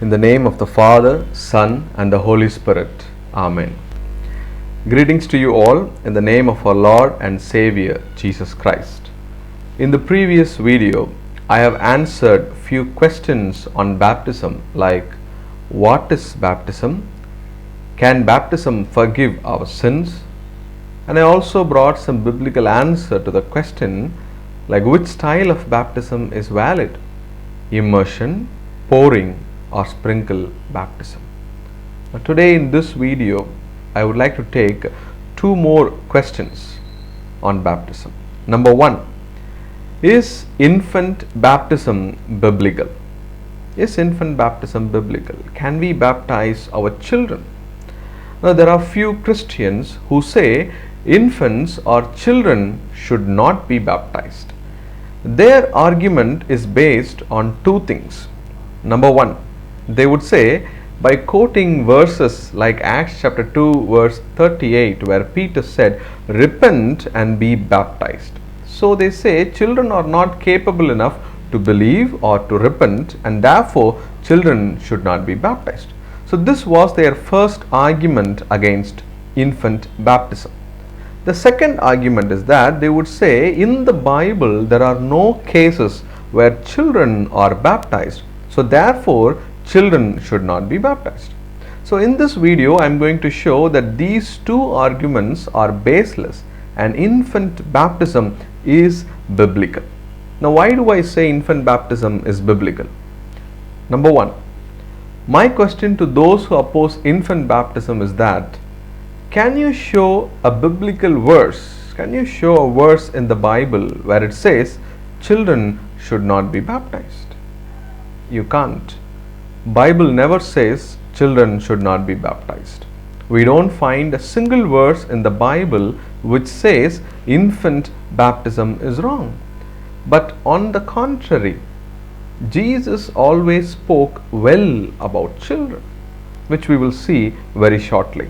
In the name of the Father, Son, and the Holy Spirit. Amen. Greetings to you all in the name of our Lord and Savior, Jesus Christ. In the previous video, I have answered few questions on baptism like, what is baptism? Can baptism forgive our sins? And I also brought some biblical answer to the question like, which style of baptism is valid? Immersion, pouring, or sprinkle baptism. Now, today in this video, I would like to take two more questions on baptism. Number one, is infant baptism biblical? Is infant baptism biblical? Can we baptize our children? Now, there are few Christians who say infants or children should not be baptized. Their argument is based on two things. Number one, they would say by quoting verses like Acts chapter 2 verse 38 where Peter said, repent and be baptized. So they say children are not capable enough to believe or to repent, and therefore children should not be baptized. So this was their first argument against infant baptism. The second argument is that they would say in the Bible there are no cases where children are baptized, so therefore children should not be baptized. So in this video I am going to show that these two arguments are baseless and infant baptism is biblical. Now, why do I say infant baptism is biblical? Number one, my question to those who oppose infant baptism is that, can you show a biblical verse? Can you show a verse in the Bible where it says children should not be baptized? You can't. Bible never says children should not be baptized. We don't find a single verse in the Bible which says infant baptism is wrong. But on the contrary, Jesus always spoke well about children, which we will see very shortly.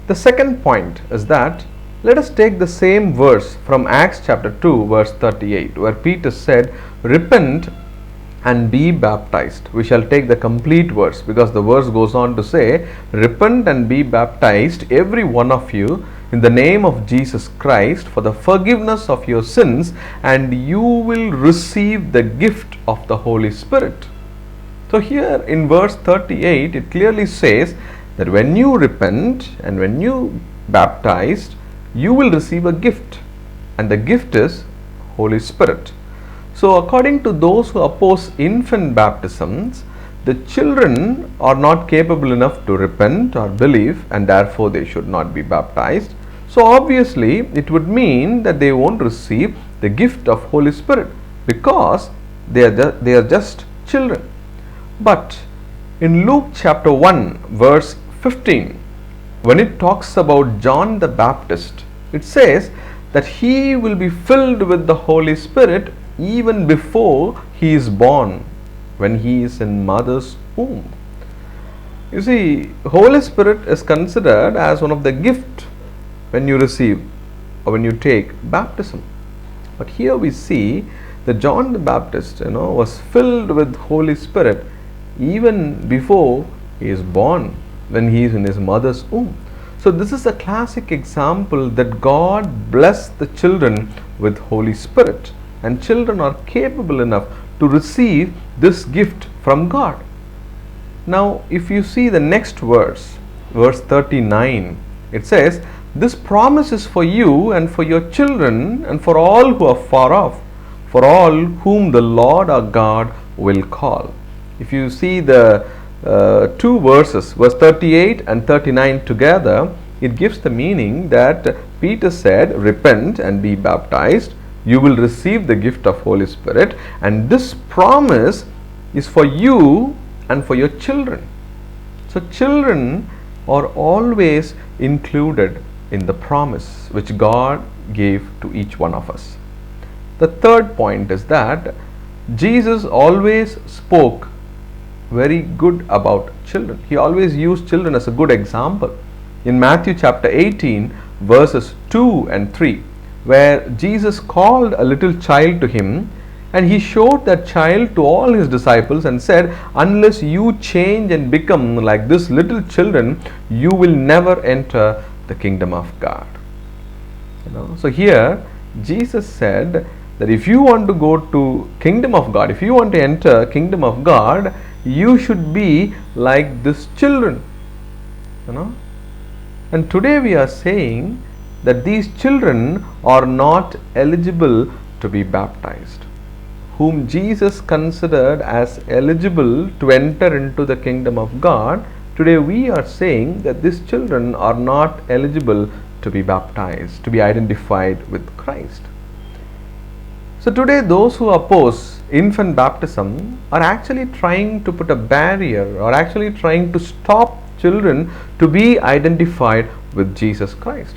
The second point is that let us take the same verse from Acts chapter 2 verse 38 where Peter said, repent and be baptized. We shall take the complete verse because the verse goes on to say, repent and be baptized every one of you in the name of Jesus Christ for the forgiveness of your sins, and you will receive the gift of the Holy Spirit. So here in verse 38 it clearly says that when you repent and when you baptized, you will receive a gift, and the gift is Holy Spirit. So according to those who oppose infant baptisms, the children are not capable enough to repent or believe, and therefore they should not be baptized. So obviously it would mean that they won't receive the gift of Holy Spirit because they are just children. But in Luke chapter 1 verse 15, when it talks about John the Baptist, it says that he will be filled with the Holy Spirit even before he is born, when he is in mother's womb. You see, Holy Spirit is considered as one of the gifts when you receive or when you take baptism. But here we see that John the Baptist, was filled with Holy Spirit even before he is born, when he is in his mother's womb. So this is a classic example that God blessed the children with Holy Spirit, and children are capable enough to receive this gift from God. Now, if you see the next verse, verse 39, it says, this promise is for you and for your children and for all who are far off, for all whom the Lord our God will call. If you see the two verses, verse 38 and 39 together, it gives the meaning that Peter said, repent and be baptized, you will receive the gift of Holy Spirit, and this promise is for you and for your children. So children are always included in the promise which God gave to each one of us. The third point is that Jesus always spoke very good about children. He always used children as a good example. In Matthew chapter 18 verses 2 and 3, where Jesus called a little child to him, And he showed that child to all his disciples and said, unless you change and become like this little children, you will never enter the kingdom of God. So here Jesus said that if you want to go to kingdom of God, if you want to enter kingdom of God, you should be like this children. And today we are saying that these children are not eligible to be baptized. Whom Jesus considered as eligible to enter into the kingdom of God, today we are saying that these children are not eligible to be baptized, to be identified with Christ. So today those who oppose infant baptism are actually trying to put a barrier, or actually trying to stop children to be identified with Jesus Christ.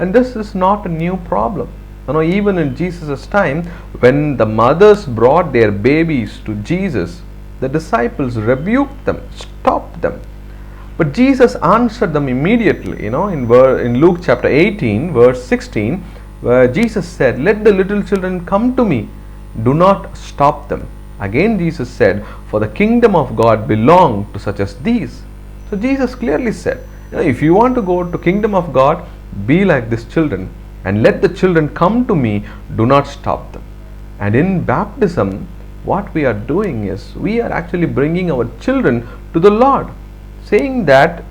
And this is not a new problem. Even in Jesus' time, when the mothers brought their babies to Jesus, the disciples rebuked them, stopped them. But Jesus answered them immediately. In Luke chapter 18, verse 16, where Jesus said, let the little children come to me, do not stop them. Again Jesus said, for the kingdom of God belongs to such as these. So Jesus clearly said, if you want to go to kingdom of God, be like these children, and let the children come to me, do not stop them. And in baptism, what we are doing is, we are actually bringing our children to the Lord, saying that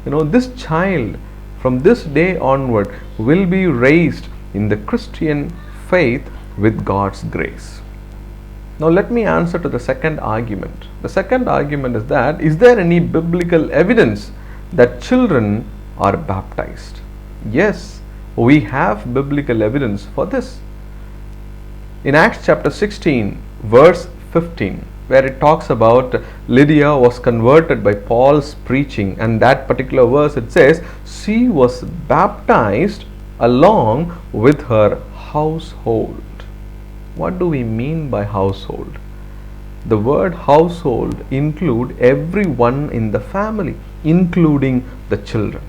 this child from this day onward will be raised in the Christian faith with God's grace. Now let me answer to the second argument. The second argument is that, is there any biblical evidence that children are baptized? Yes, we have biblical evidence for this. In Acts chapter 16, verse 15, where it talks about Lydia was converted by Paul's preaching, and that particular verse, it says, she was baptized along with her household. What do we mean by household? The word household includes everyone in the family, including the children.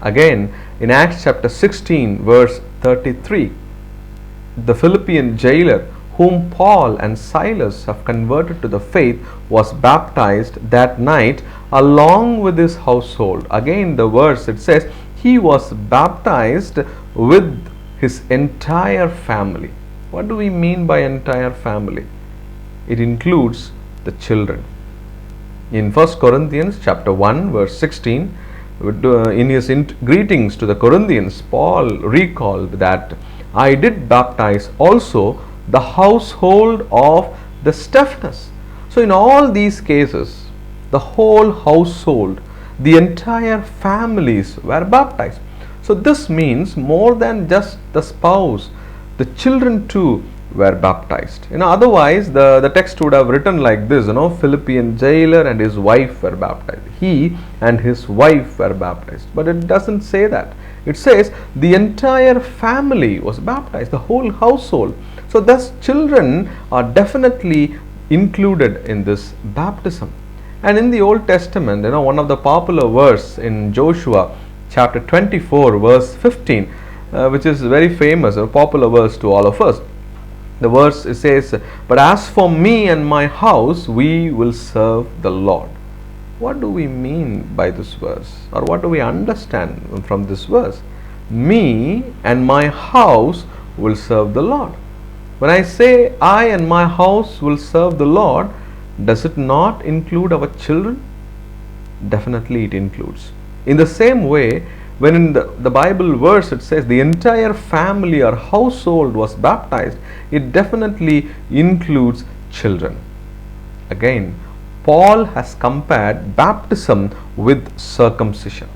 Again, in Acts chapter 16, verse 33, the Philippian jailer, whom Paul and Silas have converted to the faith, was baptized that night along with his household. Again, the verse, it says, he was baptized with his entire family. What do we mean by entire family? It includes the children. In 1 Corinthians chapter 1, verse 16, in his greetings to the Corinthians, Paul recalled that, I did baptize also the household of the Stephanas. So in all these cases, the whole household, the entire families were baptized. So this means more than just the spouse, the children too were baptized. Otherwise the text would have written like this, Philippian jailer and his wife were baptized. He and his wife were baptized. But it doesn't say that. It says the entire family was baptized, the whole household. So thus children are definitely included in this baptism. And in the Old Testament, one of the popular verse in Joshua chapter 24, verse 15, which is very famous, a popular verse to all of us. The verse says, but as for me and my house, we will serve the Lord. What do we mean by this verse? Or what do we understand from this verse? Me and my house will serve the Lord. When I say I and my house will serve the Lord, does it not include our children? Definitely it includes. In the same way, when in the Bible verse it says the entire family or household was baptized, it definitely includes children. Again, Paul has compared baptism with circumcision.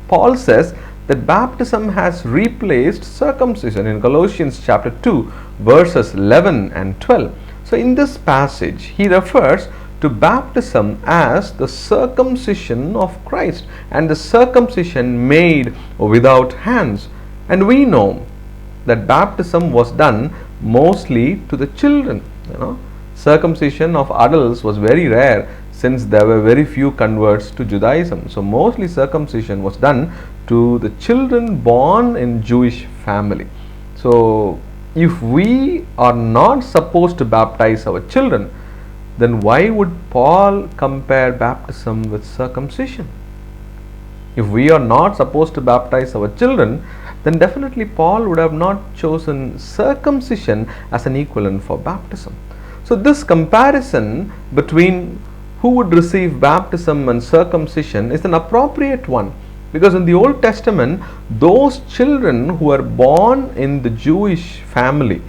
Paul says that baptism has replaced circumcision in Colossians chapter 2, verses 11 and 12. So in this passage, he refers to baptism as the circumcision of Christ, and the circumcision made without hands. And we know that baptism was done mostly to the children. Circumcision of adults was very rare, since there were very few converts to Judaism. So mostly circumcision was done to the children born in Jewish family. So If we are not supposed to baptize our children, then why would Paul compare baptism with circumcision? If we are not supposed to baptize our children, then definitely Paul would have not chosen circumcision as an equivalent for baptism. So this comparison between who would receive baptism and circumcision is an appropriate one, because in the Old Testament, those children who are born in the Jewish family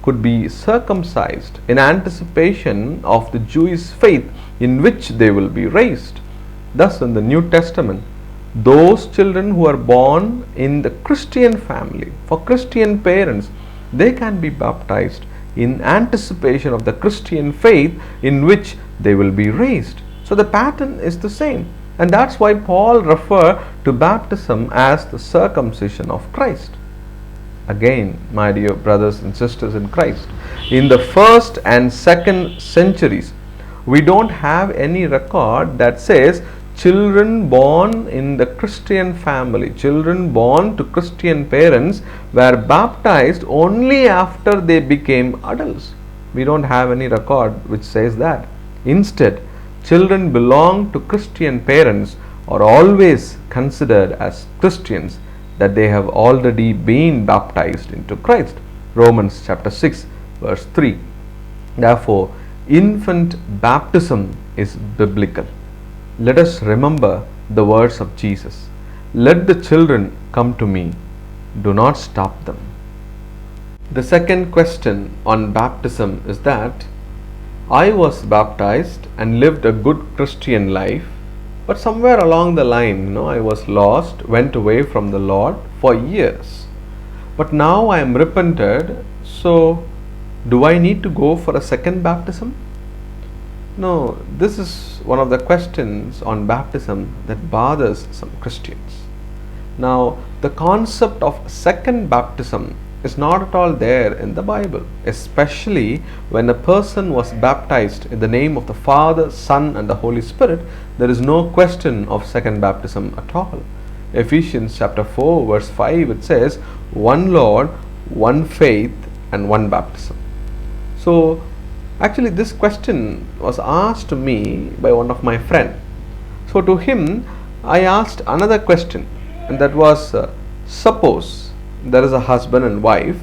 could be circumcised in anticipation of the Jewish faith in which they will be raised. Thus, in the New Testament, those children who are born in the Christian family, for Christian parents, they can be baptized in anticipation of the Christian faith in which they will be raised. So the pattern is the same, and that's why Paul referred to baptism as the circumcision of Christ. Again, my dear brothers and sisters in Christ, in the first and second centuries, we don't have any record that says children born in the Christian family, children born to Christian parents, were baptized only after they became adults. We don't have any record which says that. Instead, children belong to Christian parents are always considered as Christians, that they have already been baptized into Christ. Romans chapter 6 verse 3. Therefore, infant baptism is biblical. Let us remember the words of Jesus. Let the children come to me. Do not stop them. The second question on baptism is that I was baptized and lived a good Christian life, but somewhere along the line, I was lost, went away from the Lord for years. But now I am repented, so do I need to go for a second baptism? No, this is one of the questions on baptism that bothers some Christians. Now, the concept of second baptism is not at all there in the Bible, especially when a person was baptized in the name of the Father, Son and the Holy Spirit. There is no question of second baptism at all. Ephesians chapter 4 verse 5, it says, one Lord, one faith and one baptism. So actually this question was asked to me by one of my friends. So to him I asked another question, and that was, suppose there is a husband and wife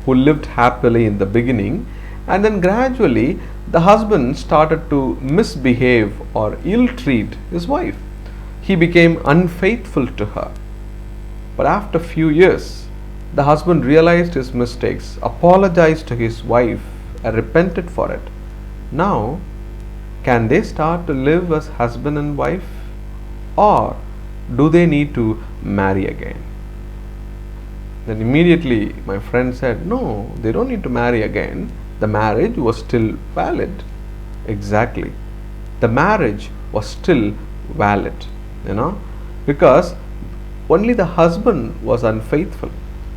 who lived happily in the beginning, and then gradually the husband started to misbehave or ill-treat his wife. He became unfaithful to her. But after a few years, the husband realized his mistakes, apologized to his wife and repented for it. Now, can they start to live as husband and wife, or do they need to marry again? Then immediately my friend said, no, they don't need to marry again. The marriage was still valid. Exactly. The marriage was still valid, because only the husband was unfaithful,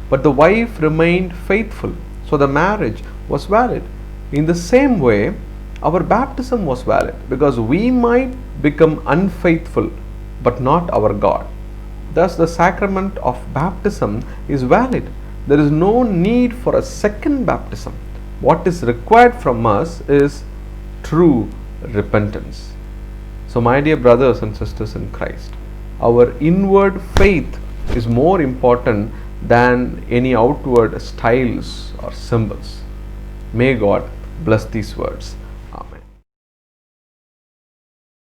but the wife remained faithful. So the marriage was valid. In the same way, our baptism was valid, because we might become unfaithful, but not our God. Thus, the sacrament of baptism is valid. There is no need for a second baptism. What is required from us is true repentance. So, my dear brothers and sisters in Christ, our inward faith is more important than any outward styles or symbols. May God bless these words.